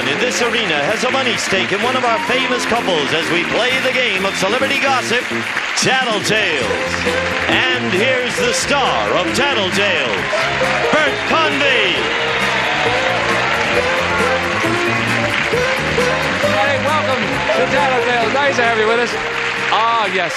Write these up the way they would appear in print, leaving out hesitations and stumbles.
Everyone in this arena has a money stake in one of our famous couples as we play the game of celebrity gossip, Tattletales. And here's the star of Tattletales, Bert Convy. Hey, welcome to Tattletales. Nice to have you with us. Ah, yes.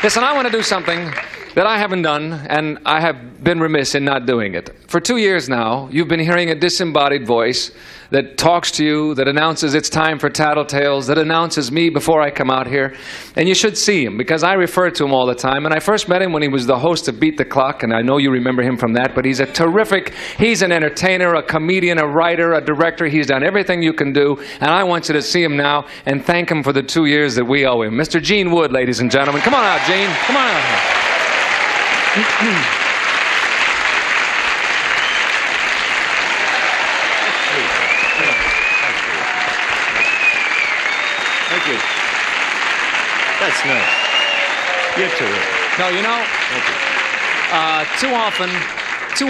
Listen, I want to do something that I haven't done, and I have been remiss in not doing it. For 2 years now, you've been hearing a disembodied voice that talks to you, that announces it's time for Tattletales, that announces me before I come out here. And you should see him, because I refer to him all the time. And I first met him when he was the host of Beat the Clock, and I know you remember him from that, but he's a terrific, he's an entertainer, a comedian, a writer, a director. He's done everything you can do, and I want you to see him now and thank him for the 2 years that we owe him. Mr. Gene Wood, ladies and gentlemen. Come on out, Gene. Come on out here. Thank you. That's nice. You're terrific. No, you know, too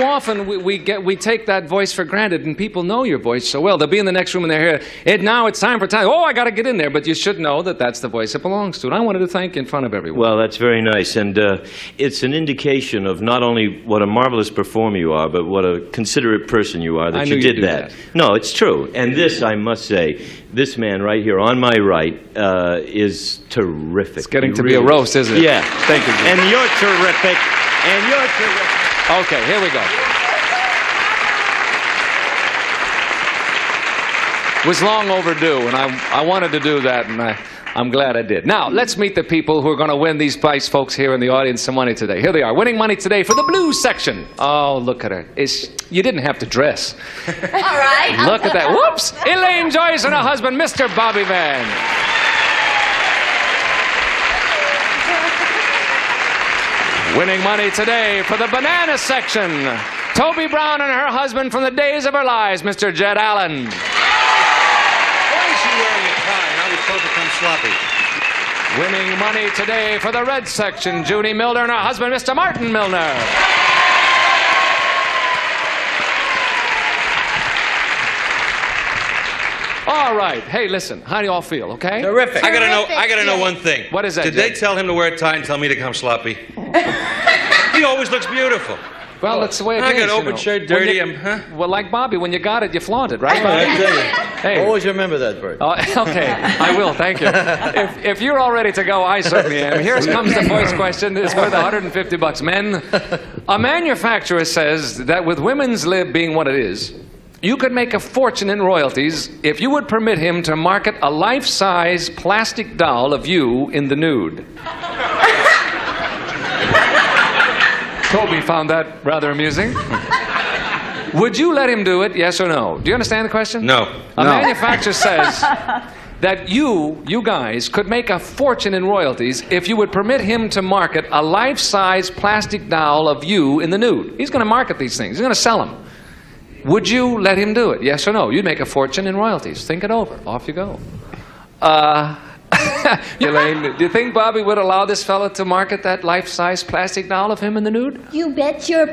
often we take that voice for granted, and people know your voice so well. They'll be in the next room and they're here. Now it's time for time. Oh, I got to get in there. But you should know that that's the voice it belongs to. And I wanted to thank you in front of everyone. Well, that's very nice. And it's an indication of not only what a marvelous performer you are, but what a considerate person you are that you did that. No, it's true. And this, I must say, this man right here on my right is terrific. It's getting to be a roast, isn't it? Yeah. Thank you. And you're terrific. And you're terrific. Okay, here we go. It was long overdue, and I wanted to do that, and I'm glad I did. Now, let's meet the people who are going to win these prize folks here in the audience some money today. Here they are, winning money today for the blue section. Oh, look at her. You didn't have to dress. All right. Look at that. Whoops! Elaine Joyce and her husband, Mr. Bobby Van. Winning money today for the banana section, Toby Brown and her husband from the days of her lives, Mr. Jed Allen. Why is she wearing a tie? Now we're supposed to become sloppy. Winning money today for the red section, Judy Milner and her husband, Mr. Martin Milner. All right. Hey, listen. How do you all feel? Okay. Terrific. I gotta know one thing. What is that? Did they tell him to wear a tie and tell me to come sloppy? He always looks beautiful. Well, that's the way it is. I got open shirt, dirty. Well, like Bobby, when you got it, you flaunt it, right, Bobby? I tell you. Hey. Always remember that, Bert. Okay, I will. Thank you. If you're all ready to go, I certainly am. Here comes the voice question. It's worth $150. Men, a manufacturer says that with women's lib being what it is, you could make a fortune in royalties if you would permit him to market a life-size plastic doll of you in the nude. Toby found that rather amusing. Would you let him do it, yes or no? Do you understand the question? No. A manufacturer says that you guys could make a fortune in royalties if you would permit him to market a life-size plastic doll of you in the nude. He's going to market these things. He's going to sell them. Would you let him do it? Yes or no? You'd make a fortune in royalties. Think it over. Off you go. Elaine, do you think Bobby would allow this fella to market that life-size plastic doll of him in the nude? You bet your...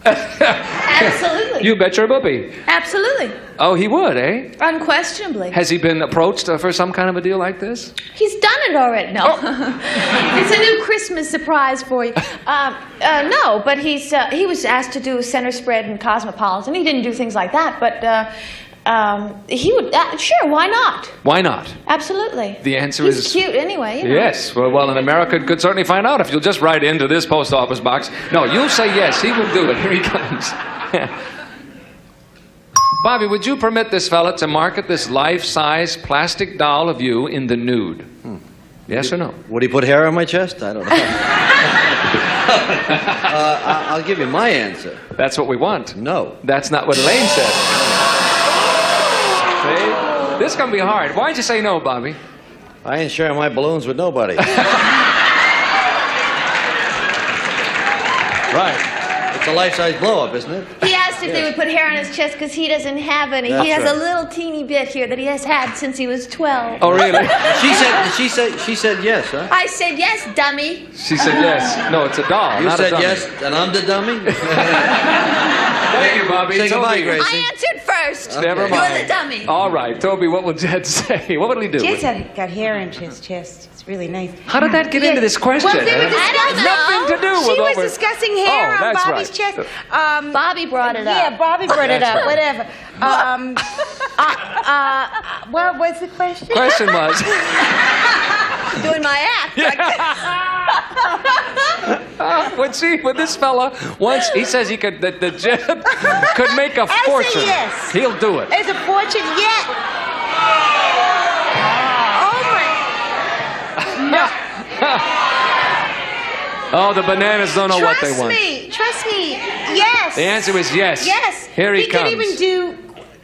Absolutely. You bet your boopy. Absolutely. Oh, he would, eh? Unquestionably. Has he been approached for some kind of a deal like this? He's done it already. No. It's a new Christmas surprise for you. No, but he was asked to do center spread and Cosmopolitan. He didn't do things like that, but he would, sure, why not? Why not? Absolutely. The answer He's is... cute anyway, you know. Yes. Well, in America could certainly find out if you'll just write into this post office box. No, you'll say yes, he will do it. Here he comes. Bobby, would you permit this fella to market this life-size plastic doll of you in the nude? Yes or no? Would he put hair on my chest? I don't know. I'll give you my answer. That's what we want. No. That's not what Elaine said. See? This is going to be hard. Why'd you say no, Bobby? I ain't sharing my balloons with nobody. Right. It's a life-size blow-up, isn't it? He asked if they would put hair on his chest because he doesn't have any. That's he has right. a little teeny bit here that he has had since he was 12. Oh, really? She said yes, huh? I said yes, dummy. She said yes. No, it's a doll, You not said a dummy. yes, and I'm the dummy? Thank you, Bobby. Say goodbye, Toby. Gracie. I answered first. Okay. Never He was mind. a dummy. All right, Toby, what will Jed say? What will he do? Jed's got hair in his chest. It's really nice. How did that get into this question? Well, they were discussing, Nothing to do with she was over- discussing hair Oh, on that's Bobby's right. chest. Bobby brought it up. Yeah, Bobby brought it That's up. right. Whatever. What was the question? Question was, Doing my act. when this fella once he says he could that Jed could make a I say fortune. yes. He'll do it. There's a fortune yet. Oh, the bananas don't know what they want. Trust me. Yes. The answer is yes. Yes. Here he comes. He can even do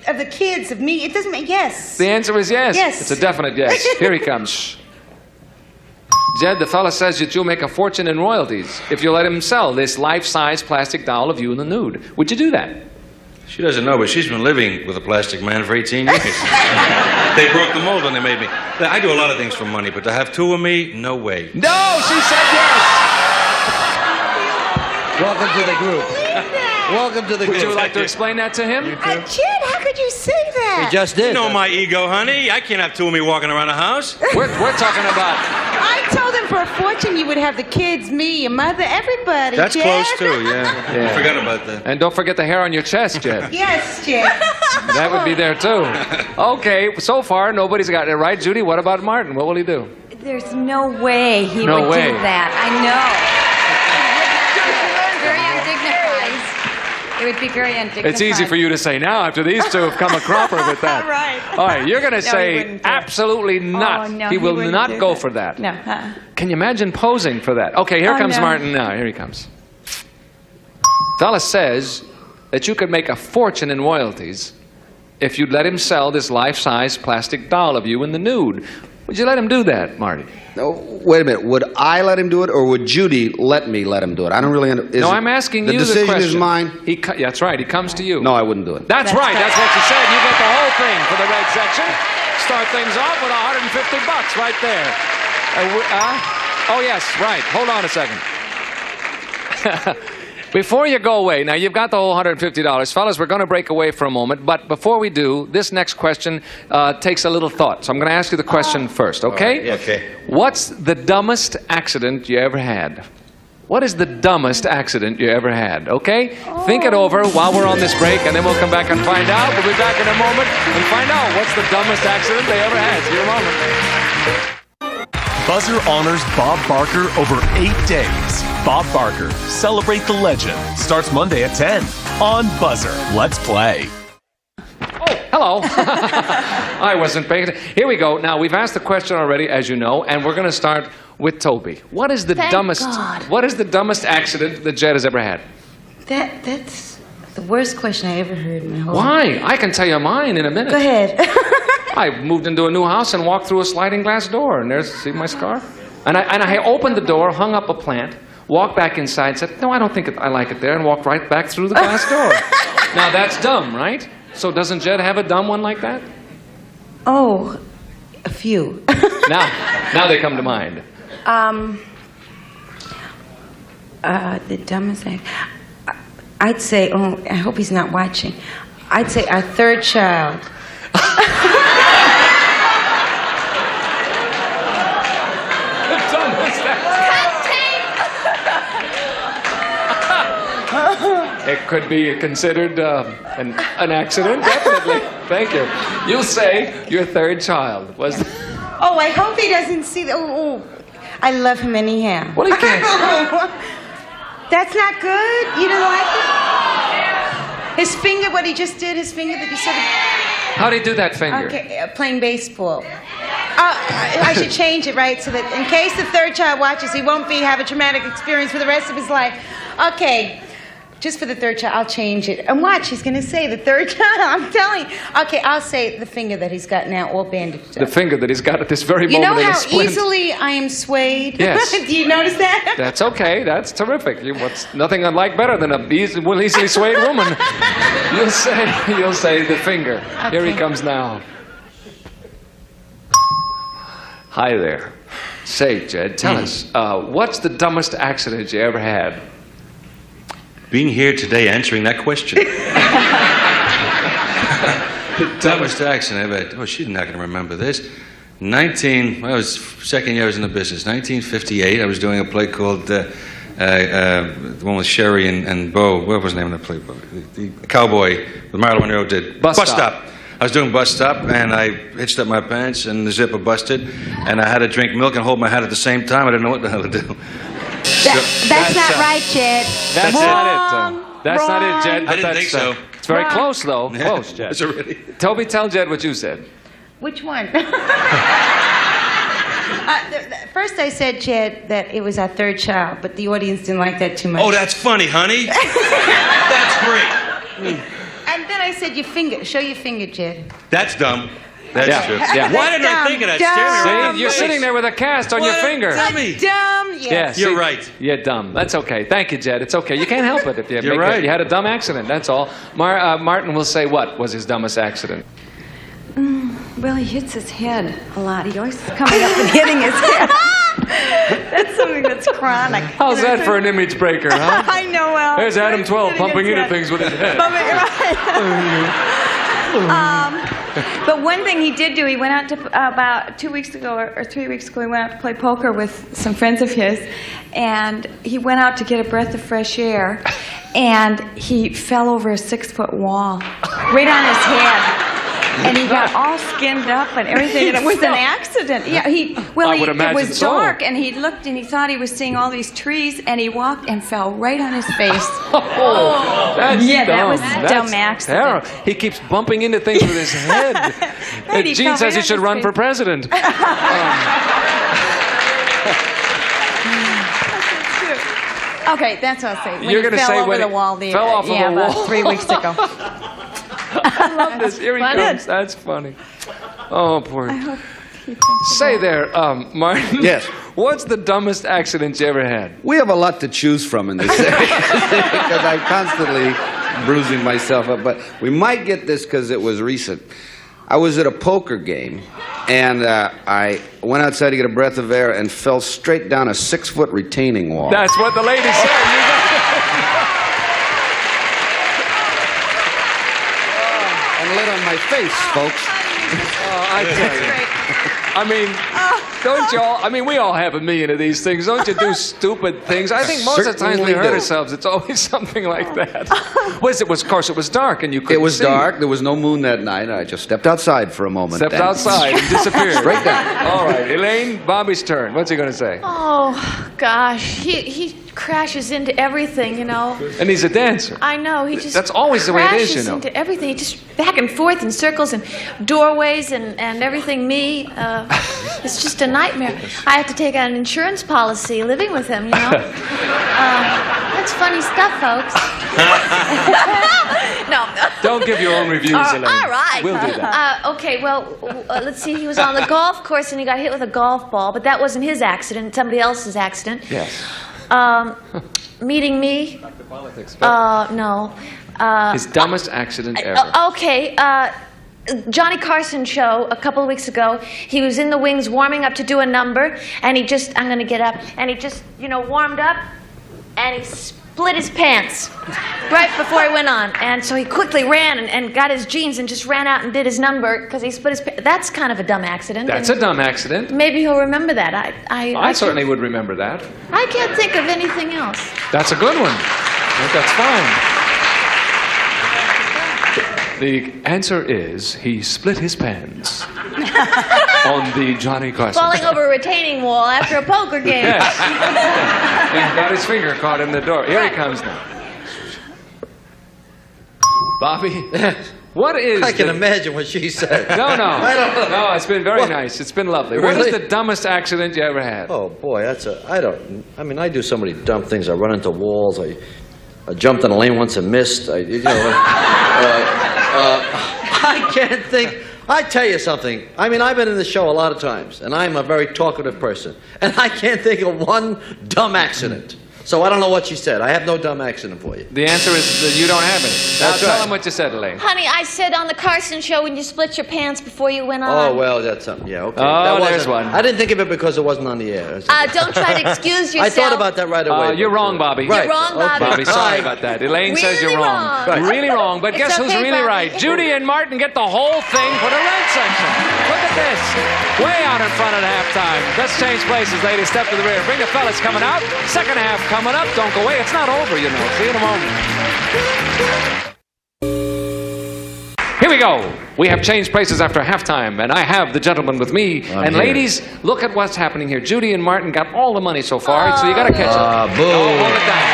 of the kids, of me. It doesn't make yes. The answer is yes. Yes. It's a definite yes. Here he comes. Jed, the fella says that you'll make a fortune in royalties if you let him sell this life-size plastic doll of you in the nude. Would you do that? She doesn't know, but she's been living with a plastic man for 18 years. They broke the mold when they made me. I do a lot of things for money, but to have two of me, no way. No, she said yes. Welcome to the group. Welcome to the group. Would you like to explain that to him? Jed, how could you say that? He just did. You know my ego, honey. I can't have two of me walking around the house. We're talking about. I told him for a fortune you would have the kids, me, your mother, everybody. That's Jed. close, too, yeah. Yeah. I forgot about that. And don't forget the hair on your chest, Jed. Yes, Jed. That would be there too. Okay, so far nobody's gotten it right. Judy, what about Martin? What will he do? There's no way he No would way. do that. I know. It would be very undignified. It's easy for you to say now after these two have come a cropper with that. Right. All right, you're going to he say wouldn't do it. absolutely not. Oh, no, he will wouldn't not do go that. for that. No. Can you imagine posing for that? Okay, here Oh, comes no. Martin now. Here he comes. Fella says that you could make a fortune in royalties if you'd let him sell this life-size plastic doll of you in the nude. Would you let him do that, Marty? No, wait a minute. Would I let him do it, or would Judy let me let him do it? I don't really understand. No, I'm asking you the decision question. is mine. Yeah, that's right. He comes to you. No, I wouldn't do it. That's right. That's what you said. You get the whole thing for the red section. Start things off with $150 right there. Oh, yes, right. Hold on a second. Before you go away, now you've got the whole $150. Fellas, we're going to break away for a moment, but before we do, this next question takes a little thought. So I'm going to ask you the question first, okay? Yeah, okay. What's the dumbest accident you ever had? What is the dumbest accident you ever had, okay? Think it over while we're on this break, and then we'll come back and find out. We'll be back in a moment and find out what's the dumbest accident they ever had. See you in a moment. Buzzer honors Bob Barker over 8 days. Bob Barker, Celebrate the Legend, starts Monday at 10 on Buzzer. Let's play. Oh, hello. I wasn't paying attention. Here we go. Now, we've asked the question already, as you know, and we're going to start with Toby. What is the Thank dumbest God. What is the dumbest accident that Jed has ever had? That's the worst question I ever heard in my whole life. Why? I can tell you mine in a minute. Go ahead. I moved into a new house and walked through a sliding glass door, and there's, see my scar? And I opened the door, hung up a plant, walked back inside, said, no, I don't think I like it there, and walked right back through the glass door. Now, that's dumb, right? So doesn't Jed have a dumb one like that? Oh, a few. Now they come to mind. The dumbest thing. I'd say, oh, I hope he's not watching. I'd say our third child. It could be considered an accident, definitely. Thank you. You'll say your third child was. Oh, I hope he doesn't see that. Oh, I love him anyhow. Well, he can't. That's not good? You don't like it? His finger, what he just did, his finger that he sort of... How'd he do that finger? Okay, playing baseball. I should change it, right? So that in case the third child watches, he won't have a traumatic experience for the rest of his life. Okay, just for the third child, I'll change it. And watch, he's going to say the third child. I'm telling you. Okay, I'll say the finger that he's got now all bandaged The up. finger that he's got at this very You moment know in a how splint. easily I am swayed? Yes. Do you notice that? That's okay. That's terrific. What's nothing I like better than a easily swayed woman. You'll say the finger. Okay. Here he comes now. Hi there. Say, Jed, tell us, what's the dumbest accident you ever had? Being here today answering that question. Dumbest accident I bet. Oh, she's not going to remember this. I was second year I was in the business. 1958, I was doing a play called the one with Sherry and Bo. What was the name of the play? The Cowboy that Marilyn Monroe did. Bus Stop. I was doing Bus Stop, and I hitched up my pants, and the zipper busted, and I had to drink milk and hold my hat at the same time. I didn't know what the hell to do. That's not right, Jed. That's not it. That's not it, Jed. I didn't think so. It's very close, though. Yeah. Close, Jed. Is it really? Toby, tell Jed what you said. Which one? First I said, Jed, that it was our third child, but the audience didn't like that too much. Oh, that's funny, honey. That's great. And then I said, show your finger, Jed. That's dumb. That's Yeah. true. Yeah. Why didn't I think of that? Stare me right in the See, you're face. sitting there with a cast on your What? finger. Dummy. Dumb, yes. Yeah, You're see, right. You're dumb. That's okay. Thank you, Jed. It's okay. You can't help it if you You're right. You had a dumb accident. That's all. Martin will say what was his dumbest accident. Well, he hits his head a lot. He always is coming up and hitting his head. That's something that's chronic. How's that for an image breaker, huh? I know, well. There's Adam 12 hitting pumping his into head. things with his head. But one thing he did do, he went out to, about 2 weeks ago or 3 weeks ago, he went out to play poker with some friends of his, and he went out to get a breath of fresh air, and he fell over a 6-foot wall, right on his head. And he got all skinned up and everything, and it was an accident. Yeah, it was so. dark, and he looked and he thought he was seeing all these trees, and he walked and fell right on his face. That's Yeah, that dumb. was a That's dumb accident. terrible. He keeps bumping into things with his head. Right, he Gene fell says right he on should his run face. for president. Okay, that's what I'll say. When You're he gonna fell say over when the he wall fell off of a about wall. 3 weeks ago. I love this. Here he funny. comes. That's funny. Oh, poor. I hope he thinks Say there, Martin. Yes. What's the dumbest accident you ever had? We have a lot to choose from in this area because I'm constantly bruising myself up. But we might get this because it was recent. I was at a poker game, and I went outside to get a breath of air and fell straight down a 6-foot retaining wall. That's what the lady said. You got And lit on my face, folks. I tell you. I mean, don't y'all? I mean, we all have a million of these things. Don't you do stupid things? I think most of the times we Certainly hurt do. ourselves, it's always something like that. Of course, it was dark and you couldn't It was see. dark. There was no moon that night. I just stepped outside for a moment. Stepped and outside and disappeared. Straight down. All right, Elaine, Bobby's turn. What's he going to say? Oh, gosh. He crashes into everything, you know. And he's a dancer. I know. He just That's always the way it is, you know. crashes into everything. He just back and forth in circles and doorways and everything. It's just a nightmare. I have to take out an insurance policy living with him, you know. That's funny stuff, folks. No. Don't give your own reviews, Elaine. All right. We'll do that. Okay, well, let's see. He was on the golf course and he got hit with a golf ball, but that wasn't his accident. Somebody else's accident. Yes. Meeting me? Dr. Politics. No. His dumbest accident ever. Okay. Johnny Carson show a couple of weeks ago. He was in the wings warming up to do a number, and I'm going to get up, and he just, warmed up, and he split his pants right before he went on. And so he quickly ran and got his jeans and just ran out and did his number because he split his pants. That's kind of a dumb accident. That's a dumb accident. Maybe he'll remember that. I certainly would remember that. I can't think of anything else. That's a good one. I think that's fine. The answer is he split his pants on the Johnny Carson. Falling over a retaining wall after a poker game. Yes. And got his finger caught in the door. Here he comes now. Bobby, what is... I can imagine what she said. No. I don't know. No, it's been very nice. It's been lovely. What Really? is the dumbest accident you ever had? Oh, boy, I do so many dumb things. I run into walls. I jumped in a lane once and missed. I can't think. I tell you something. I've been in the show a lot of times, and I'm a very talkative person, and I can't think of one dumb accident. So I don't know what she said. I have no dumb accident for you. The answer is that you don't have any. Now That's tell right. him what you said, Elaine. Honey, I said on the Carson show when you split your pants before you went on. Oh, well, that's something. Yeah, okay. Oh, That there's wasn't- one. I didn't think of it because it wasn't on the air. Don't try to excuse yourself. I thought about that right away. You're wrong, Bobby. You're wrong, Bobby. Bobby, sorry Right. about that. Elaine says you're Really wrong. wrong. Right. Really wrong. But It's guess who's okay, really Bobby. right? Judy and Martin get the whole thing for the red section. Look at this. Way out in front at halftime. Let's change places, ladies. Step to the rear. Bring the fellas coming out. Second half coming up. Don't go away. It's not over, you know. See you in a moment. Here we go. We have changed places after halftime, and I have the gentleman with me. And here. ladies, look at what's happening here. Judy and Martin got all the money so far, so you got to catch up. boo. Oh, hold it down.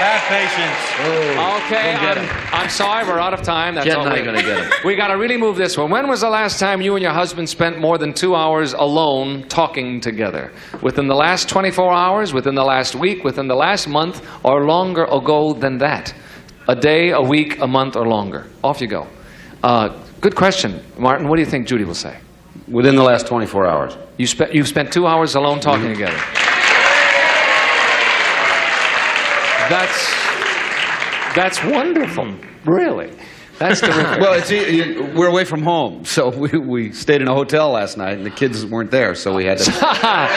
Have patience. Okay, Go get 'em. I'm sorry, we're out of time. That's Jet all and I we- are gonna get 'em. We got to really move this one. When was the last time you and your husband spent more than 2 hours alone talking together? Within the last 24 hours, within the last week, within the last month, or longer ago than that? A day, a week, a month, or longer? Off you go. Good question. Martin, what do you think Judy will say? Within the last 24 hours. You've spent 2 hours alone talking together. That's wonderful. Really. That's terrific. Well, we're away from home, so we stayed in a hotel last night, and the kids weren't there, so we had to... That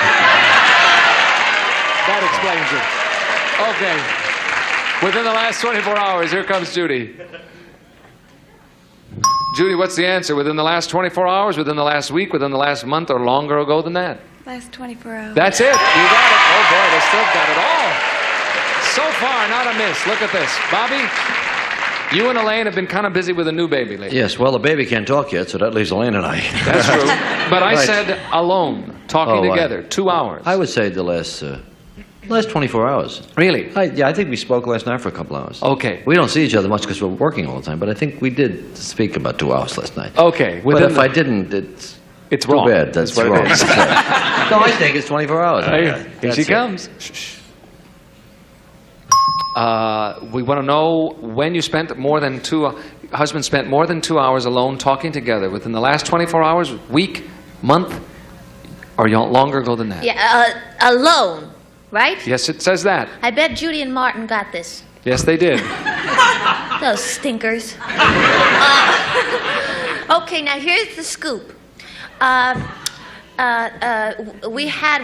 explains it. Okay. Within the last 24 hours, here comes Judy. Judy, what's the answer? Within the last 24 hours, within the last week, within the last month, or longer ago than that? Last 24 hours. That's it. You got it. Oh, boy, they still got it all. So far, not a miss. Look at this. Bobby, you and Elaine have been kind of busy with a new baby lately. Yes, well, the baby can't talk yet, so that leaves Elaine and I. That's true. But I Right. said alone, talking Oh, together, 2 hours. I would say the last 24 hours. Really? I think we spoke last night for a couple hours. Okay. We don't see each other much because we're working all the time, but I think we did speak about 2 hours last night. Okay. But if I didn't, it's too wrong. bad. That's what wrong. it is. No, I think it's 24 hours. Here That's she it. comes. We want to know when you spent more than husband spent more than 2 hours alone talking together within the last 24 hours, week, month, or longer ago than that. Yeah, alone, right? Yes, it says that. I bet Judy and Martin got this. Yes, they did. Those stinkers. Okay, now here's the scoop.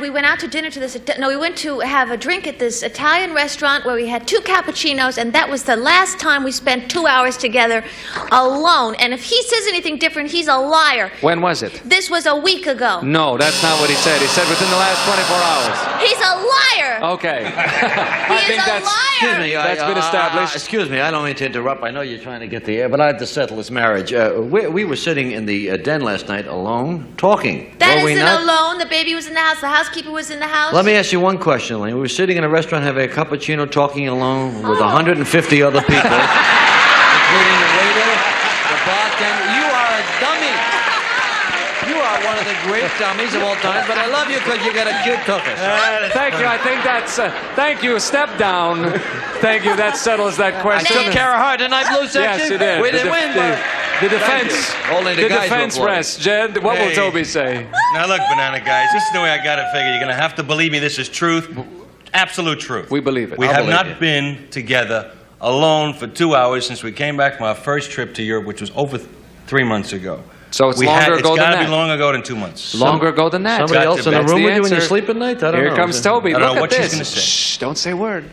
We went out to dinner to we went to have a drink at this Italian restaurant where we had 2 cappuccinos, and that was the last time we spent 2 hours together alone. And if he says anything different, he's a liar. When was it? This was a week ago. No, that's not what he said. He said within the last 24 hours. He's a liar. Okay. He I think is a that's... liar. Excuse me. That's been established. Excuse me. I don't mean to interrupt. I know you're trying to get the air, but I have to settle this marriage. We were sitting in the den last night alone, talking. That were we isn't not? alone. The baby was in the house. The housekeeper was in the house. Let me ask you one question, Elaine. We were sitting in a restaurant having a cappuccino, talking alone with 150 other people, including the waiter, the bartender. You are a dummy. You are one of the great dummies of all time, but I love you because you got a cute tucker. Thank you. I think that's... thank you. Step down. Thank you. That settles that question. I took care of her, didn't I, Blue Section? Yes, you did. We didn't win, but... The defense. Only the guys defense were press. Jed, what will Hey. Toby say? Now look, banana guys, this is the way I got it figured. You're going to have to believe me. This is truth, absolute truth. We believe it. We I'll have believe not you. been together alone for 2 hours since we came back from our first trip to Europe, which was over 3 months ago. So it's longer ago It's than got to that. be longer ago than 2 months. Longer ago than that. Somebody else in the That's room with you when you answer. sleep at night? I don't know. Here comes Toby. I don't Look know at what she's this. gonna say. Shh, don't say a word.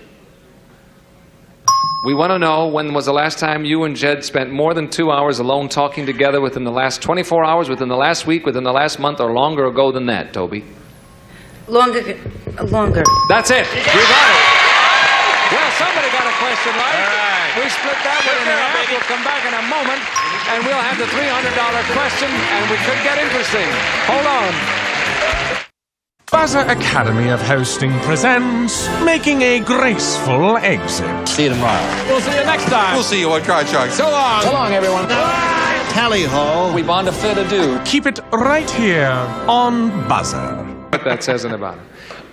We want to know when was the last time you and Jed spent more than 2 hours alone talking together within the last 24 hours, within the last week, within the last month, or longer ago than that, Toby? Longer. That's it. You got it. Well, somebody got a question right. All right. We split that one in half. We'll come back in a moment, and we'll have the $300 question, and we could get interesting. Hold on. Buzzer Academy of Hosting presents Making a Graceful Exit. See you tomorrow. We'll see you next time. We'll see you on Card Shark. So long. So long, everyone. Tally ho. We bond a fair to do. Keep it right here on Buzzer. What that says in about it.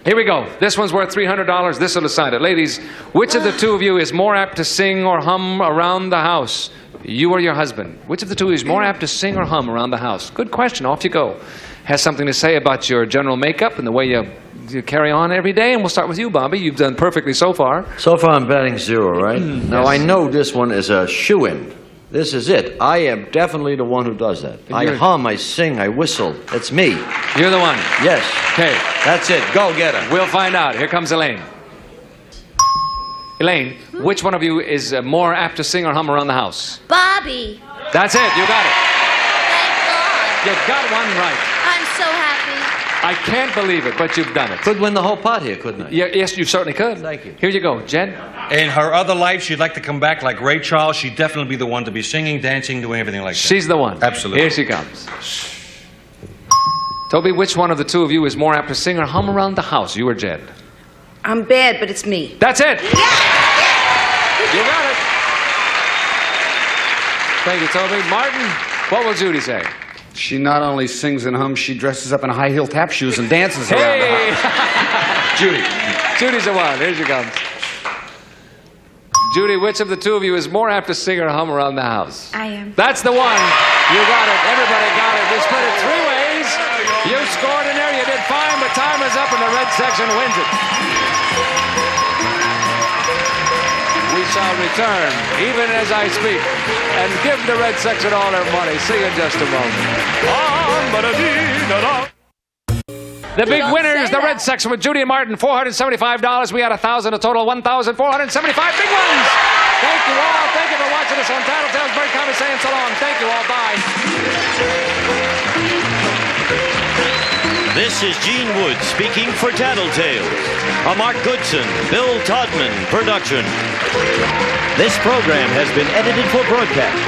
Here we go. This one's worth $300. This will decide it. Ladies, which of the two of you is more apt to sing or hum around the house? You or your husband? Which of the two is more apt to sing or hum around the house? Good question. Off you go. has something to say about your general makeup and the way you carry on every day. And we'll start with you, Bobby. You've done perfectly so far. So far, I'm batting 0, right? Now, I know this one is a shoo-in. This is it. I am definitely the one who does that. I hum, I sing, I whistle. That's me. You're the one. Yes. Okay. That's it. Go get her. We'll find out. Here comes Elaine. Elaine, which one of you is more apt to sing or hum around the house? Bobby. That's it. You got it. Thank God. You got one right. I'm so happy. I can't believe it, but you've done it. Could win the whole pot here, couldn't I? Yes, you certainly could. Thank you. Here you go, Jed. In her other life, she'd like to come back like Ray Charles. She'd definitely be the one to be singing, dancing, doing everything like that. She's the one. Absolutely. Here she comes. Toby, which one of the two of you is more apt to sing or hum around the house, you or Jed? I'm bad, but it's me. That's it. You got it. Thank you, Toby. Martin, what will Judy say? She not only sings and hums, she dresses up in high-heel tap shoes and dances around the house. Judy. Judy's the one. Here she comes. Judy, which of the two of you is more apt to sing or hum around the house? I am. That's the one. You got it. Everybody got it. We split it 3 ways. You scored in there. You did fine, but time is up and the red section wins it. We shall return, even as I speak, and give the red section all their money. See you in just a moment. The big winners, the red section with Judy and Martin, $475. We had 1,000, a total of 1,475 big ones. Thank you all. Thank you for watching us on Tattletales. Bert Conley saying so long. Thank you all. Bye. This is Gene Wood speaking for Tattletales, a Mark Goodson, Bill Todman production. This program has been edited for broadcast